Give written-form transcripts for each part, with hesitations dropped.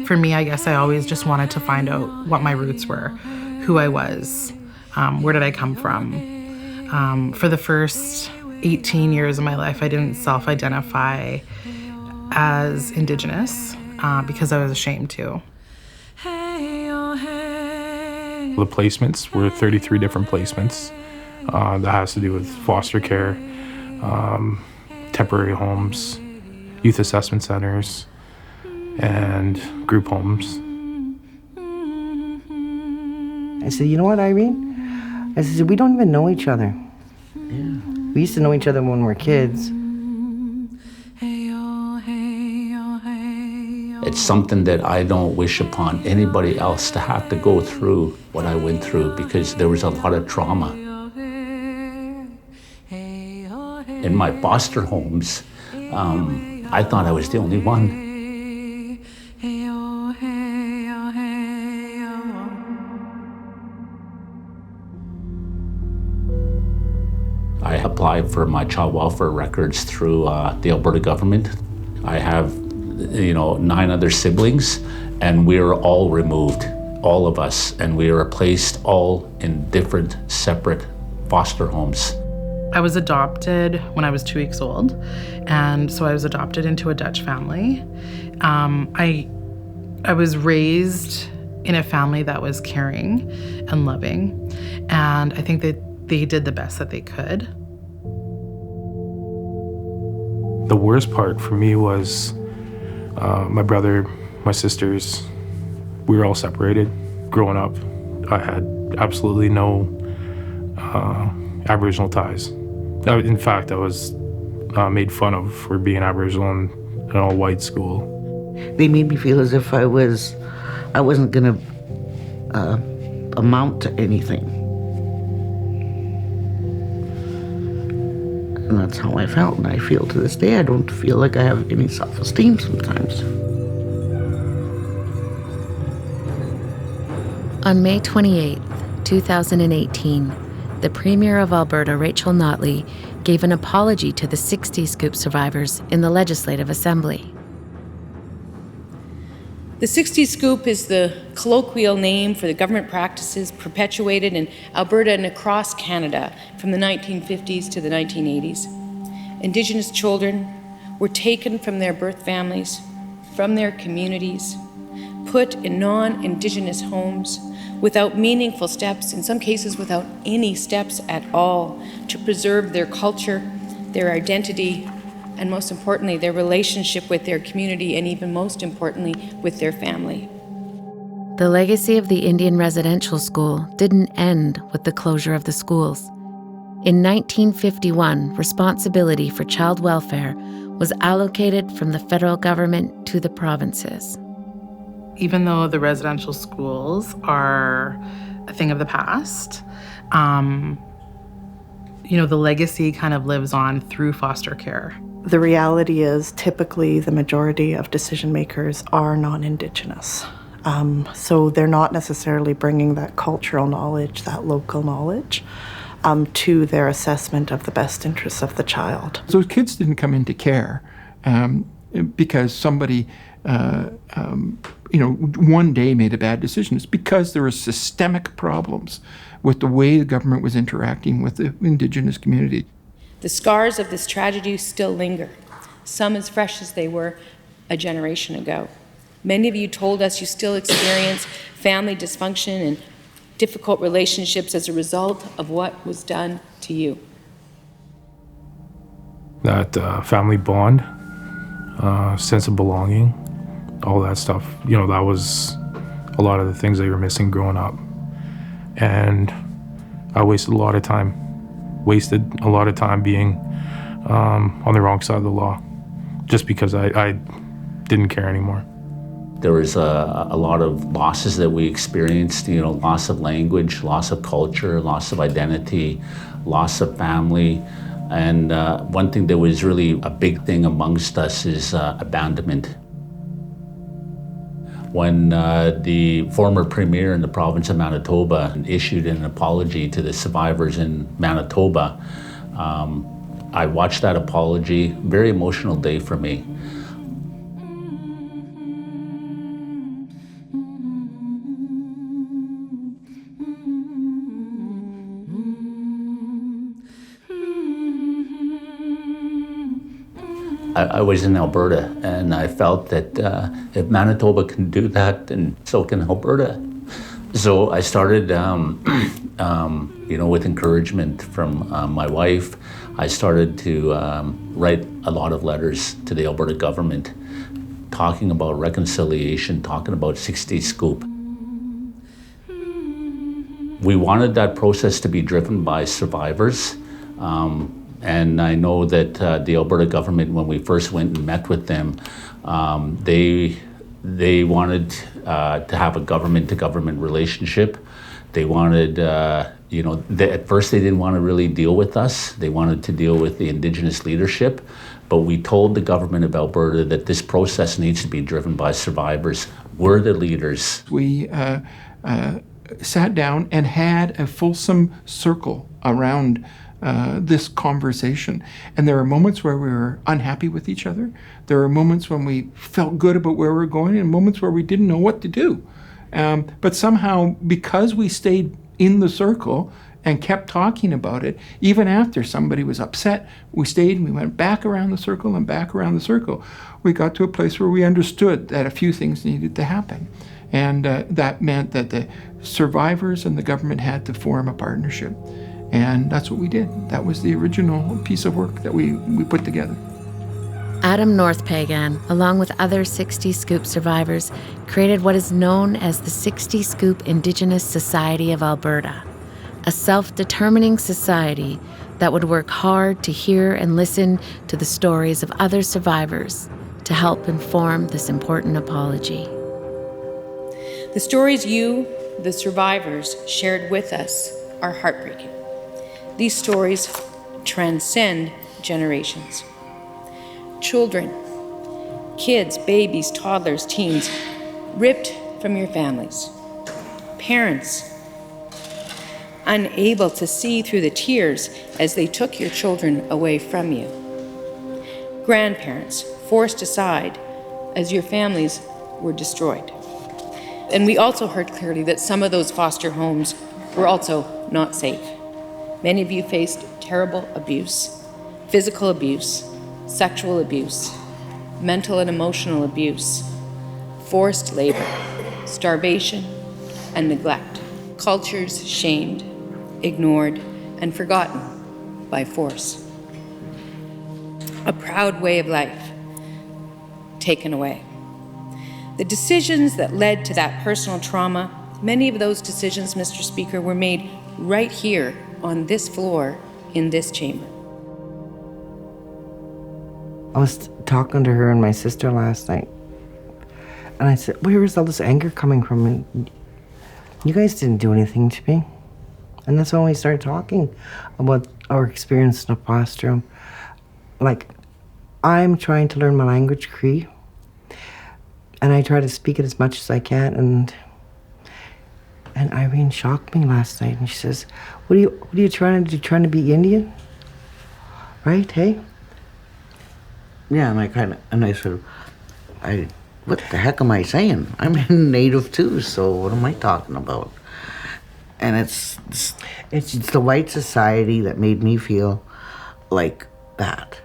For me, I guess I always just wanted to find out what my roots were, who I was, where did I come from. For the first 18 years of my life, I didn't self-identify as Indigenous because I was ashamed to. The placements were 33 different placements. That has to do with foster care, temporary homes, youth assessment centers, and group homes. I said, you know what, Irene? I said, we don't even know each other. Yeah. We used to know each other when we were kids. It's something that I don't wish upon anybody else to have to go through what I went through, because there was a lot of trauma. In my foster homes, I thought I was the only one. I applied for my child welfare records through the Alberta Government. I have 9 other siblings, and we were all removed, all of us, and we were placed all in different, separate foster homes. I was adopted when I was 2 weeks old, and so I was adopted into a Dutch family. I was raised in a family that was caring and loving, and I think that they did the best that they could. The worst part for me was my brother, my sisters, we were all separated. Growing up, I had absolutely no Aboriginal ties. In fact, I was made fun of for being Aboriginal in an all-white school. They made me feel as if I wasn't gonna amount to anything. And that's how I felt, and I feel to this day. I don't feel like I have any self-esteem sometimes. On May 28, 2018, the Premier of Alberta, Rachel Notley, gave an apology to the 60s scoop survivors in the Legislative Assembly. The 60s scoop is the colloquial name for the government practices perpetuated in Alberta and across Canada from the 1950s to the 1980s. Indigenous children were taken from their birth families, from their communities, put in non-Indigenous homes without meaningful steps, in some cases without any steps at all, to preserve their culture, their identity, and most importantly, their relationship with their community, and even most importantly, with their family. The legacy of the Indian residential school didn't end with the closure of the schools. In 1951, responsibility for child welfare was allocated from the federal government to the provinces. Even though the residential schools are a thing of the past, the legacy kind of lives on through foster care. The reality is typically the majority of decision makers are non-Indigenous. So they're not necessarily bringing that cultural knowledge, that local knowledge, to their assessment of the best interests of the child. Those kids didn't come into care because somebody, one day made a bad decision. It's because there were systemic problems with the way the government was interacting with the Indigenous community. The scars of this tragedy still linger, some as fresh as they were a generation ago. Many of you told us you still experience family dysfunction and difficult relationships as a result of what was done to you. That family bond, sense of belonging, all that stuff, that was a lot of the things that you were missing growing up. And I wasted a lot of time being on the wrong side of the law, just because I didn't care anymore. There was a lot of losses that we experienced, loss of language, loss of culture, loss of identity, loss of family. And one thing that was really a big thing amongst us is abandonment. when the former premier in the province of Manitoba issued an apology to the survivors in Manitoba. I watched that apology, very emotional day for me. I was in Alberta, and I felt that if Manitoba can do that, then so can Alberta. So I started, with encouragement from my wife, I started to write a lot of letters to the Alberta government, talking about reconciliation, talking about Sixties scoop. We wanted that process to be driven by survivors. And I know that the Alberta government, when we first went and met with them, they wanted to have a government-to-government relationship. They wanted, at first they didn't want to really deal with us. They wanted to deal with the Indigenous leadership. But we told the government of Alberta that this process needs to be driven by survivors. We're the leaders. We sat down and had a fulsome circle around this conversation. And there are moments where we were unhappy with each other. There are moments when we felt good about where we're going, and moments where we didn't know what to do. But somehow, because we stayed in the circle and kept talking about it, even after somebody was upset, we stayed and we went back around the circle and back around the circle. We got to a place where we understood that a few things needed to happen. And that meant that the survivors and the government had to form a partnership. And that's what we did. That was the original piece of work that we put together. Adam Northpagan, along with other 60 Scoop survivors, created what is known as the 60 Scoop Indigenous Society of Alberta, a self-determining society that would work hard to hear and listen to the stories of other survivors to help inform this important apology. The stories you, the survivors, shared with us are heartbreaking. These stories transcend generations. Children, kids, babies, toddlers, teens, ripped from your families. Parents, unable to see through the tears as they took your children away from you. Grandparents, forced aside as your families were destroyed. And we also heard clearly that some of those foster homes were also not safe. Many of you faced terrible abuse, physical abuse, sexual abuse, mental and emotional abuse, forced labor, starvation, and neglect. Cultures shamed, ignored, and forgotten by force. A proud way of life taken away. The decisions that led to that personal trauma, many of those decisions, Mr. Speaker, were made right here on this floor in this chamber. I was talking to her and my sister last night, and I said, where is all this anger coming from? And you guys didn't do anything to me. And that's when we started talking about our experience in the foster home. Like, I'm trying to learn my language, Cree, and I try to speak it as much as I can, and Irene shocked me last night, and she says, what are you trying to do? Trying to be Indian? Right, hey? Yeah, and I said, what the heck am I saying? I'm a native too, so what am I talking about? And it's the white society that made me feel like that.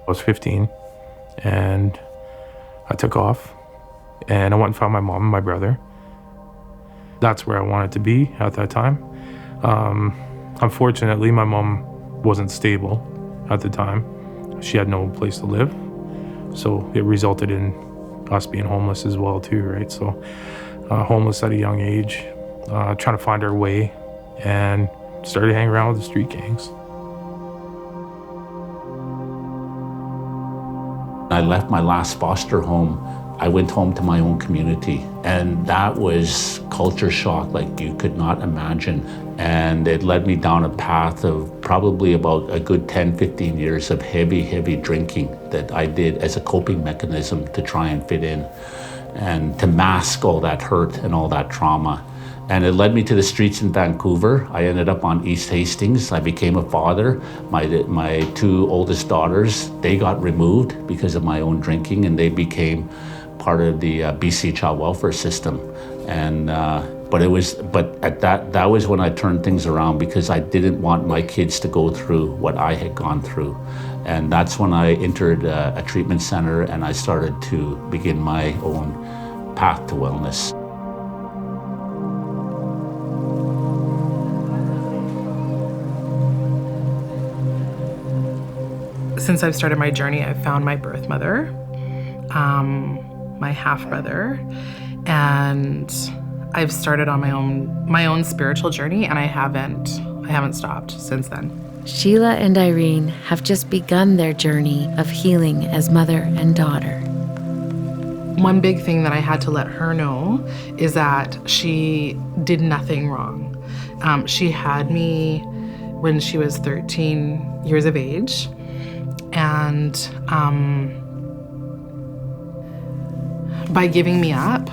I was 15, and I took off, and I went and found my mom and my brother. That's where I wanted to be at that time. Unfortunately, my mom wasn't stable at the time. She had no place to live, so it resulted in us being homeless as well too, right? So homeless at a young age, trying to find our way, and started hanging around with the street gangs. I left my last foster home I went home to my own community, and that was culture shock like you could not imagine. And it led me down a path of probably about a good 10, 15 years of heavy drinking that I did as a coping mechanism to try and fit in and to mask all that hurt and all that trauma. And it led me to the streets in Vancouver. I ended up on East Hastings. I became a father. My two oldest daughters, they got removed because of my own drinking, and they became part of the BC child welfare system. And that was when I turned things around, because I didn't want my kids to go through what I had gone through. And that's when I entered a treatment center, and I started to begin my own path to wellness. Since I've started my journey, I've found my birth mother, my half-brother, and I've started on my own spiritual journey, and I haven't stopped since then. Sheila and Irene have just begun their journey of healing as mother and daughter. One big thing that I had to let her know is that she did nothing wrong. She had me when she was 13 years of age. And by giving me up,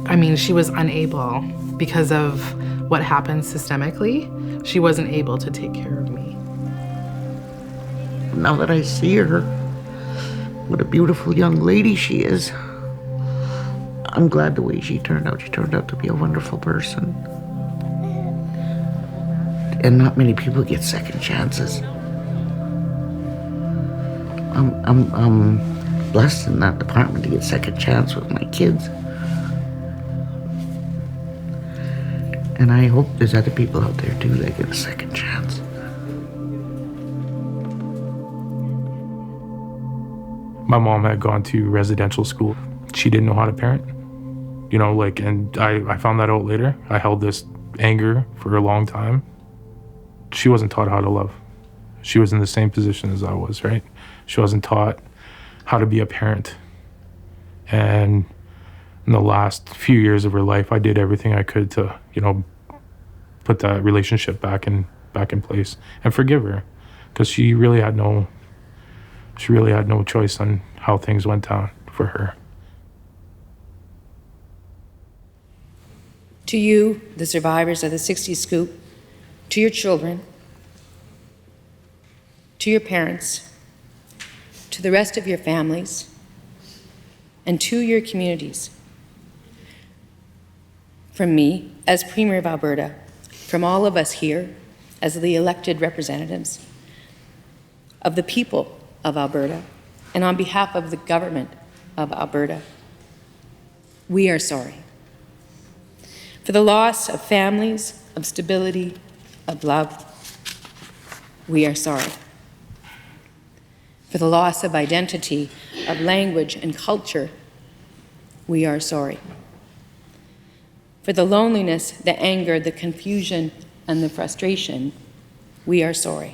I mean, she was unable, because of what happened systemically, she wasn't able to take care of me. Now that I see her, what a beautiful young lady she is. I'm glad the way she turned out. She turned out to be a wonderful person. And not many people get second chances. I'm blessed in that department to get second chance with my kids. And I hope there's other people out there too that get a second chance. My mom had gone to residential school. She didn't know how to parent, and I found that out later. I held this anger for a long time. She wasn't taught how to love. She was in the same position as I was, right? She wasn't taught how to be a parent. And in the last few years of her life, I did everything I could to, put that relationship back in place and forgive her, because she really had no choice on how things went down for her. To you, the survivors of the 60s scoop, to your children, to your parents, to the rest of your families, and to your communities. From me, as Premier of Alberta, from all of us here, as the elected representatives of the people of Alberta, and on behalf of the government of Alberta, we are sorry for the loss of families, of stability, of love. We are sorry for the loss of identity, of language and culture. We are sorry for the loneliness, the anger, the confusion, and the frustration. We are sorry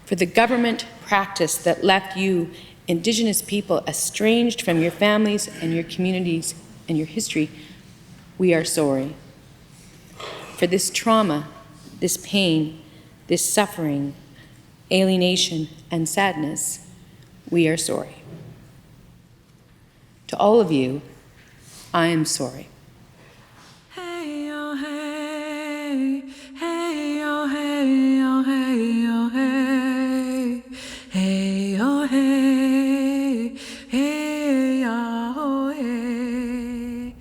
for the government practice that left you, Indigenous people, estranged from your families and your communities and your history. We are sorry for this trauma, this pain, this suffering, alienation, and sadness. We are sorry. To all of you, I am sorry. Hey, oh, hey, hey, oh, hey, oh, hey, oh, hey, hey, oh, hey, hey, oh, hey.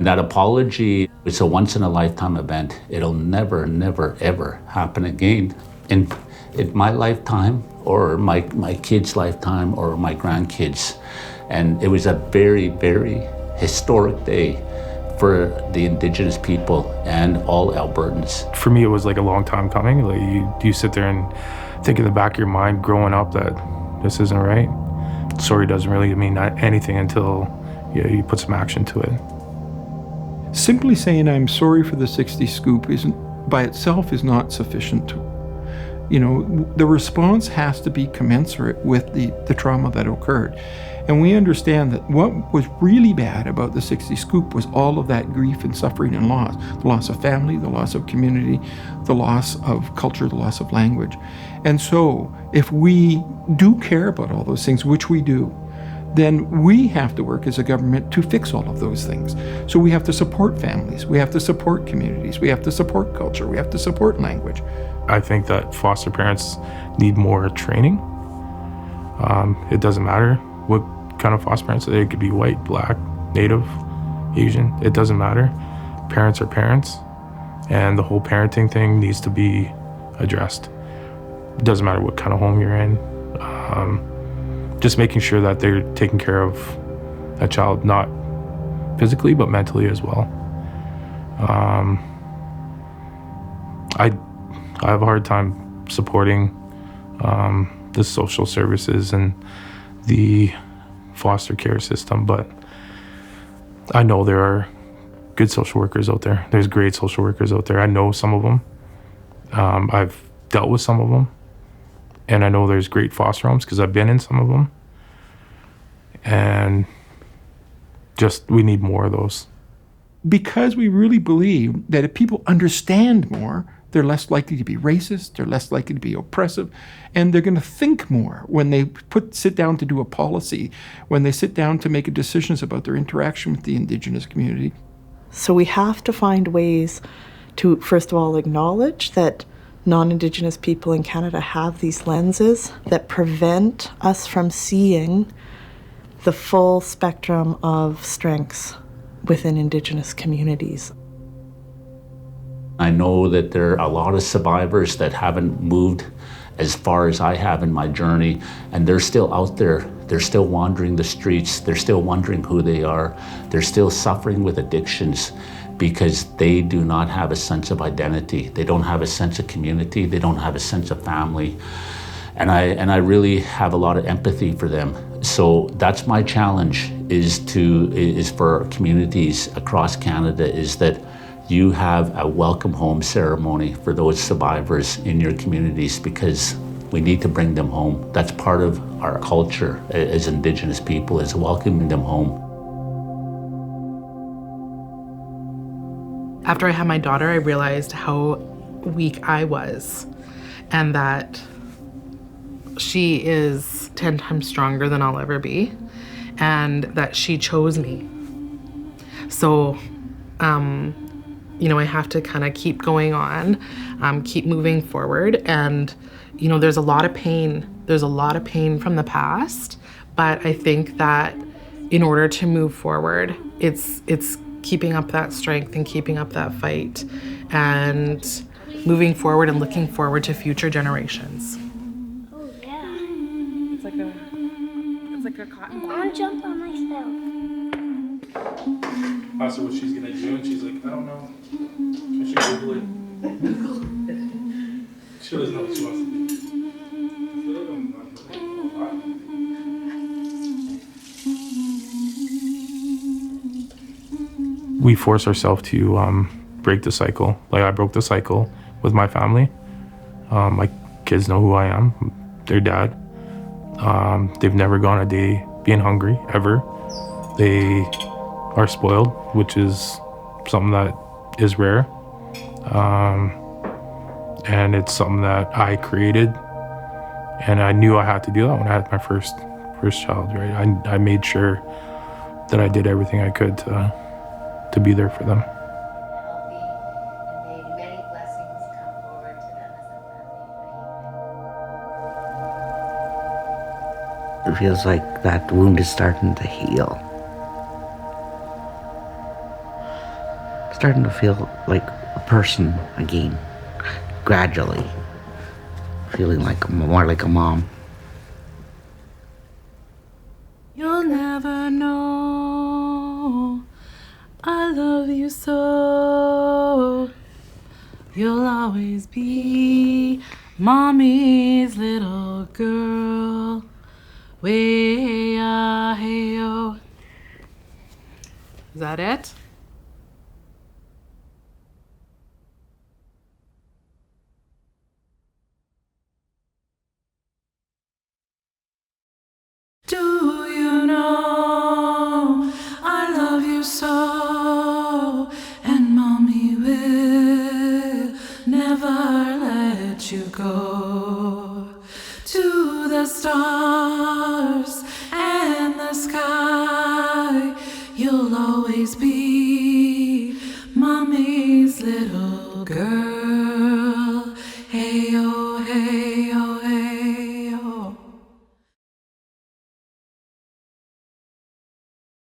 That apology, it's a once-in-a-lifetime event. It'll never, never, ever happen again in my lifetime, or my kids' lifetime, or my grandkids'. And it was a very, very historic day for the Indigenous people and all Albertans. For me, it was like a long time coming. Like you sit there and think in the back of your mind growing up that this isn't right. Sorry doesn't really mean anything until you put some action to it. Simply saying I'm sorry for the 60 scoop by itself is not sufficient. The response has to be commensurate with the trauma that occurred. And we understand that what was really bad about the 60 scoop was all of that grief and suffering and loss. The loss of family, the loss of community, the loss of culture, the loss of language. And so if we do care about all those things, which we do, then we have to work as a government to fix all of those things. So we have to support families, we have to support communities, we have to support culture, we have to support language. I think that foster parents need more training. It doesn't matter what kind of foster parents. They could be white, black, Native, Asian. It doesn't matter. Parents are parents, and the whole parenting thing needs to be addressed. It doesn't matter what kind of home you're in. Just making sure that they're taking care of a child, not physically, but mentally as well. I have a hard time supporting the social services and the foster care system, but I know there are good social workers out there. There's great social workers out there. I know some of them. I've dealt with some of them, and I know there's great foster homes because I've been in some of them, and just we need more of those. Because we really believe that if people understand more, they're less likely to be racist, they're less likely to be oppressive, and they're going to think more when they sit down to do a policy, when they sit down to make decisions about their interaction with the Indigenous community. So we have to find ways to, first of all, acknowledge that non-Indigenous people in Canada have these lenses that prevent us from seeing the full spectrum of strengths within Indigenous communities. I know that there are a lot of survivors that haven't moved as far as I have in my journey, and they're still out there. They're still wandering the streets. They're still wondering who they are. They're still suffering with addictions because they do not have a sense of identity. They don't have a sense of community. They don't have a sense of family. And I really have a lot of empathy for them. So that's my challenge is for communities across Canada, is that you have a welcome home ceremony for those survivors in your communities, because we need to bring them home. That's part of our culture as Indigenous people, is welcoming them home. After I had my daughter, I realized how weak I was, and that she is 10 times stronger than I'll ever be, and that she chose me. So, I have to kind of keep going on, keep moving forward. And, there's a lot of pain. There's a lot of pain from the past, but I think that in order to move forward, it's keeping up that strength and keeping up that fight and moving forward and looking forward to future generations. Oh yeah. It's like a cotton ball. I want to jump on myself. Asked her what she's gonna do, and she's like, I don't know. I should Google it. She doesn't know what she wants to do. We force ourselves to break the cycle. Like, I broke the cycle with my family. My kids know who I am, their dad. They've never gone a day being hungry, ever. They are spoiled, which is something that is rare. And it's something that I created, and I knew I had to do that when I had my first child, right? I made sure that I did everything I could to be there for them. Healthy, and may many blessings come forward to them as a family. It feels like that wound is starting to heal. Starting to feel like a person again, gradually. Feeling like more like a mom. You'll never know I love you so. You'll always be mommy's little girl. Way-ah-hey-oh. Is that it? Do you know so, and mommy will never let you go. To the stars and the sky, you'll always be mommy's little girl.